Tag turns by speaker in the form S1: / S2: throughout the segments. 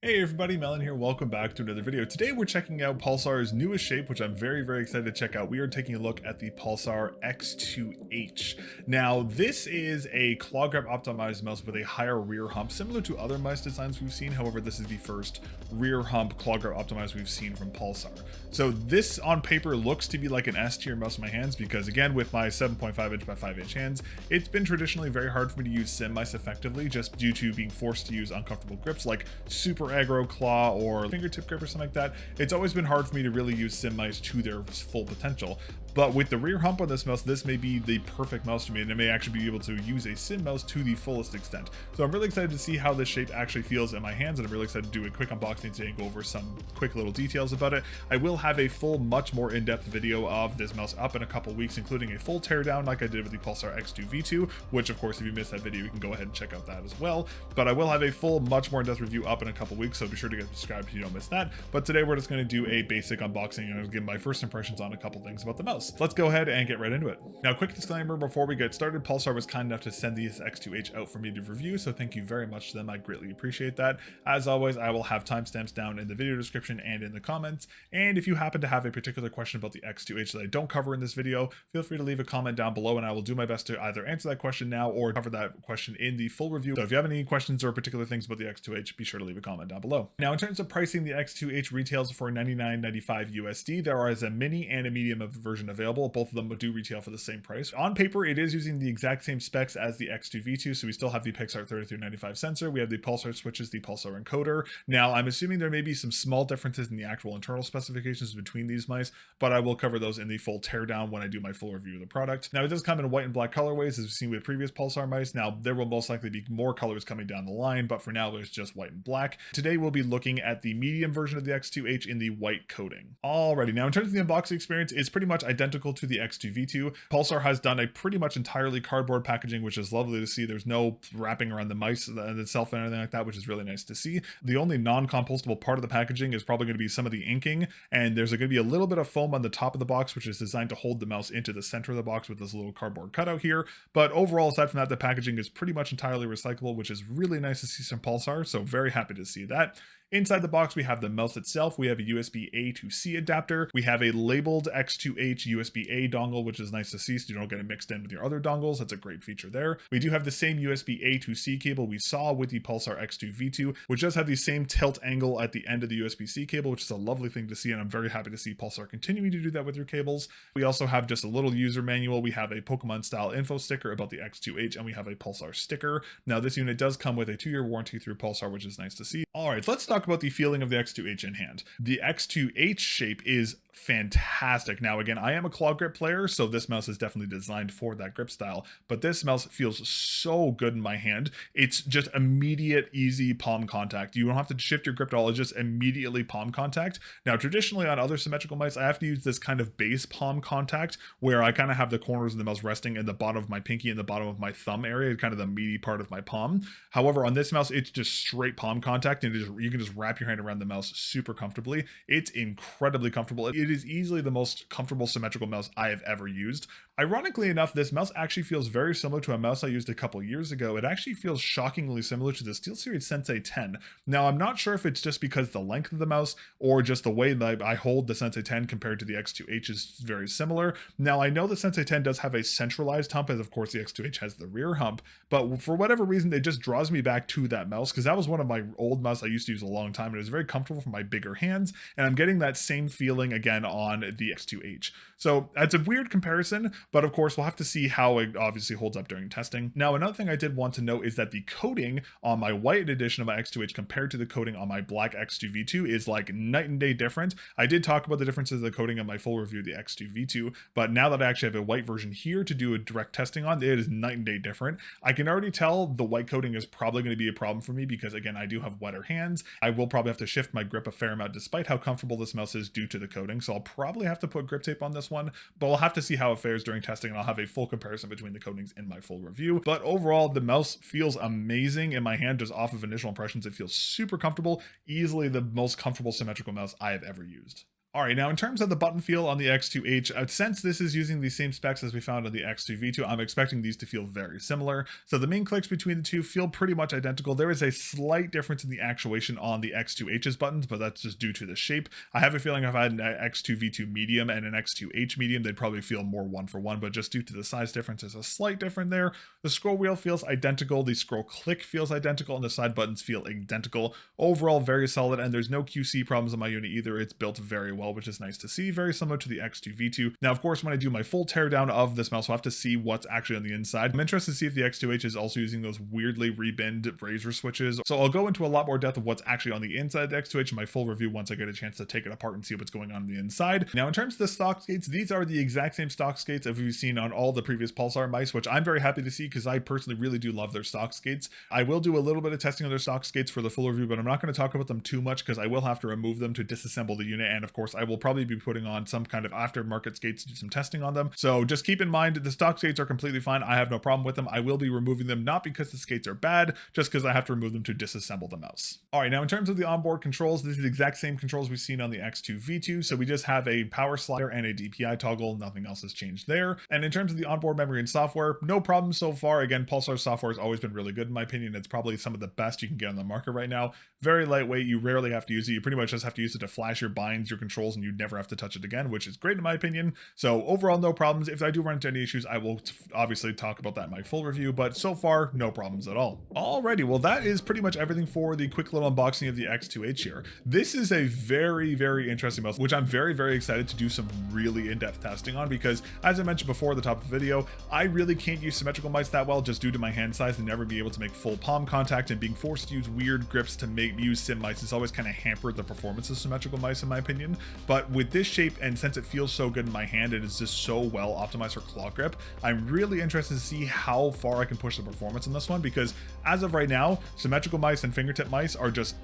S1: Hey everybody, mel0n here. Welcome back to another video. Today we're checking out Pulsar's newest shape, which I'm very excited to check out. We are taking a look at the Pulsar X2H. Now, this is a claw grip optimized mouse with a higher rear hump, similar to other mouse designs we've seen. However, this is the first rear hump claw grip optimized we've seen from Pulsar. So this on paper looks to be like an S tier mouse in my hands because, again, with my 7.5 inch by 5 inch hands, it's been traditionally very hard for me to use sim mice effectively just due to being forced to use uncomfortable grips like super aggro claw or fingertip grip or something like that. It's always been hard for me to really use sim mice to their full potential. But with the rear hump on this mouse, this may be the perfect mouse for me, and I may actually be able to use a sim mouse to the fullest extent. So I'm really excited to see how this shape actually feels in my hands, and I'm really excited to do a quick unboxing today and go over some quick little details about it. I will have a full, much more in-depth video of this mouse up in a couple weeks, including a full teardown like I did with the Pulsar X2V2, which of course, if you missed that video, you can go ahead and check out that as well. But I will have a full, much more in-depth review up in a couple weeks, so be sure to get subscribed so you don't miss that. But today we're just going to do a basic unboxing and I'll give my first impressions on a couple things about the mouse. Let's go ahead and get right into it. Now, quick disclaimer before we get started, Pulsar was kind enough to send these X2H out for me to review, so thank you very much to them. I greatly appreciate that. As always, I will have timestamps down in the video description and in the comments, and if you happen to have a particular question about the X2H that I don't cover in this video, feel free to leave a comment down below and I will do my best to either answer that question now or cover that question in the full review. So if you have any questions or particular things about the X2H, be sure to leave a comment down below. Now, in terms of pricing, the X2H retails for $99.95 USD. There is a mini and a medium version available. Both of them do retail for the same price. On paper, it is using the exact same specs as the X2V2, so we still have the Pixar 3395 sensor. We have the Pulsar switches, the Pulsar encoder. Now, I'm assuming there may be some small differences in the actual internal specifications between these mice, but I will cover those in the full teardown when I do my full review of the product. Now, it does come in white and black colorways, as we've seen with previous Pulsar mice. Now, there will most likely be more colors coming down the line, but for now, there's just white and black. Today, we'll be looking at the medium version of the X2H in the white coating. Alrighty, now in terms of the unboxing experience, it's pretty much identical to the X2V2. Pulsar has done a pretty much entirely cardboard packaging, which is lovely to see. There's no wrapping around the mice itself and anything like that, which is really nice to see. The only non-compostable part of the packaging is probably going to be some of the inking, and there's going to be a little bit of foam on the top of the box, which is designed to hold the mouse into the center of the box with this little cardboard cutout here. But overall, aside from that, the packaging is pretty much entirely recyclable, which is really nice to see from Pulsar, so very happy to see that. Inside the box, we have the mouse itself. We have a USB-A to C adapter. We have a labeled X2H USB-A dongle, which is nice to see so you don't get it mixed in with your other dongles. That's a great feature there. We do have the same USB-A to C cable we saw with the Pulsar X2V2, which does have the same tilt angle at the end of the USB-C cable, which is a lovely thing to see, and I'm very happy to see Pulsar continuing to do that with your cables. We also have just a little user manual. We have a Pokemon-style info sticker about the X2H, and we have a Pulsar sticker. Now, this unit does come with a 2-year warranty through Pulsar, which is nice to see. All right, let's talk about the feeling of the X2H in hand. The X2H shape is fantastic. Now, again, I am a claw grip player, so this mouse is definitely designed for that grip style, but this mouse feels so good in my hand. It's just immediate, easy palm contact. You don't have to shift your grip at all. It's just immediately palm contact. Now, traditionally on other symmetrical mice, I have to use this kind of base palm contact where I kind of have the corners of the mouse resting in the bottom of my pinky and the bottom of my thumb area, kind of the meaty part of my palm. However, on this mouse, it's just straight palm contact, and you can just wrap your hand around the mouse super comfortably. It's incredibly comfortable. It is easily the most comfortable symmetrical mouse I have ever used. Ironically enough, this mouse actually feels very similar to a mouse I used a couple years ago. It actually feels shockingly similar to the SteelSeries Sensei 10. Now, I'm not sure if it's just because the length of the mouse or just the way that I hold the Sensei 10 compared to the X2H is very similar. Now, I know the Sensei 10 does have a centralized hump, as of course the X2H has the rear hump, but for whatever reason, it just draws me back to that mouse because that was one of my old mouse I used to use a long time, and it was very comfortable for my bigger hands, and I'm getting that same feeling again on the X2H. So that's a weird comparison, but of course we'll have to see how it obviously holds up during testing. Now, another thing I did want to note is that the coating on my white edition of my X2H compared to the coating on my black X2V2 is like night and day different. I did talk about the differences of the coating on my full review of the X2V2, but now that I actually have a white version here to do a direct testing on, it is night and day different. I can already tell the white coating is probably going to be a problem for me because, again, I do have wetter hands. I will probably have to shift my grip a fair amount despite how comfortable this mouse is due to the coating, so I'll probably have to put grip tape on this one, but we'll have to see how it fares during testing, and I'll have a full comparison between the coatings in my full review. But overall, the mouse feels amazing in my hand. Just off of initial impressions, it feels super comfortable, easily the most comfortable symmetrical mouse I have ever used. All right, now in terms of the button feel on the X2H, since this is using the same specs as we found on the X2V2, I'm expecting these to feel very similar. So the main clicks between the two feel pretty much identical. There is a slight difference in the actuation on the X2H's buttons, but that's just due to the shape. I have a feeling if I had an X2V2 medium and an X2H medium, they'd probably feel more one for one, but just due to the size difference, there's a slight difference there. The scroll wheel feels identical, the scroll click feels identical, and the side buttons feel identical. Overall, very solid, and there's no QC problems on my unit either. It's built very well, which is nice to see. Very similar to the X2V2. Now, of course, when I do my full teardown of this mouse, we'll have to see what's actually on the inside. I'm interested to see if the X2H is also using those weirdly rebinned razor switches. So I'll go into a lot more depth of what's actually on the inside of the X2H in my full review once I get a chance to take it apart and see what's going on the inside. Now, in terms of the stock skates, these are the exact same stock skates as we've seen on all the previous Pulsar mice, which I'm very happy to see because I personally really do love their stock skates. I will do a little bit of testing of their stock skates for the full review, but I'm not going to talk about them too much because I will have to remove them to disassemble the unit, and of course I will probably be putting on some kind of aftermarket skates to do some testing on them. So just keep in mind the stock skates are completely fine. I have no problem with them. I will be removing them not because the skates are bad, just because I have to remove them to disassemble the mouse. All right, now in terms of the onboard controls, this is the exact same controls we've seen on the X2V2. So we just have a power slider and a DPI toggle. Nothing else has changed there. And in terms of the onboard memory and software, no problem so far. Again, Pulsar software has always been really good in my opinion. It's probably some of the best you can get on the market right now. Very lightweight. You rarely have to use it. You pretty much just have to use it to flash your binds, your controls, and you never have to touch it again, which is great in my opinion. So overall, no problems. If I do run into any issues, I will obviously talk about that in my full review, but so far, no problems at all. Alrighty, well, that is pretty much everything for the quick little unboxing of the X2H here. This is a very, very interesting mouse, which I'm very, very excited to do some really in-depth testing on because, as I mentioned before at the top of the video, I really can't use symmetrical mice that well just due to my hand size and never be able to make full palm contact, and being forced to use weird grips to use sim mice has always kind of hampered the performance of symmetrical mice in my opinion. But with this shape, and since it feels so good in my hand, it is just so well optimized for claw grip, I'm really interested to see how far I can push the performance on this one, because as of right now, symmetrical mice and fingertip mice are just,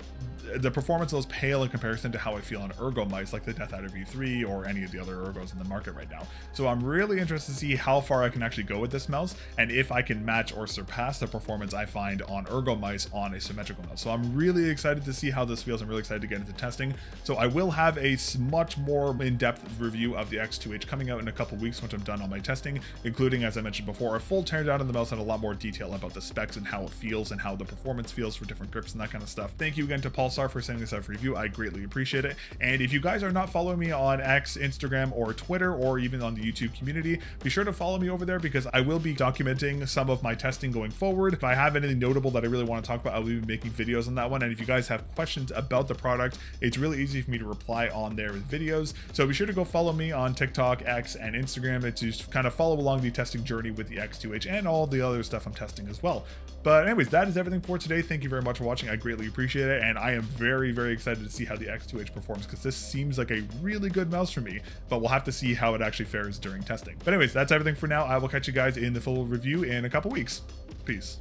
S1: the performance of those pale in comparison to how I feel on ergo mice like the Death Adder V3 or any of the other ergos in the market right now. So I'm really interested to see how far I can actually go with this mouse and if I can match or surpass the performance I find on ergo mice on a symmetrical mouse. So I'm really excited to see how this feels. I'm really excited to get into testing. So I will have a much more in-depth review of the X2H coming out in a couple weeks once I'm done on my testing, including, as I mentioned before, a full teardown of the mouse and a lot more detail about the specs and how it feels and how the performance feels for different grips and that kind of stuff. Thank you again to Pulsar for sending this out for review. I greatly appreciate it. And if you guys are not following me on X, Instagram, or Twitter, or even on the YouTube community, be sure to follow me over there because I will be documenting some of my testing going forward. If I have anything notable that I really want to talk about, I will be making videos on that one. And if you guys have questions about the product, it's really easy for me to reply on there with videos. So be sure to go follow me on TikTok, X, and Instagram to kind of follow along the testing journey with the X2H and all the other stuff I'm testing as well. But anyways, that is everything for today. Thank you very much for watching. I greatly appreciate it. And I am very, very excited to see how the X2H performs because this seems like a really good mouse for me, but we'll have to see how it actually fares during testing. But anyways, that's everything for now. I will catch you guys in the full review in a couple weeks. Peace.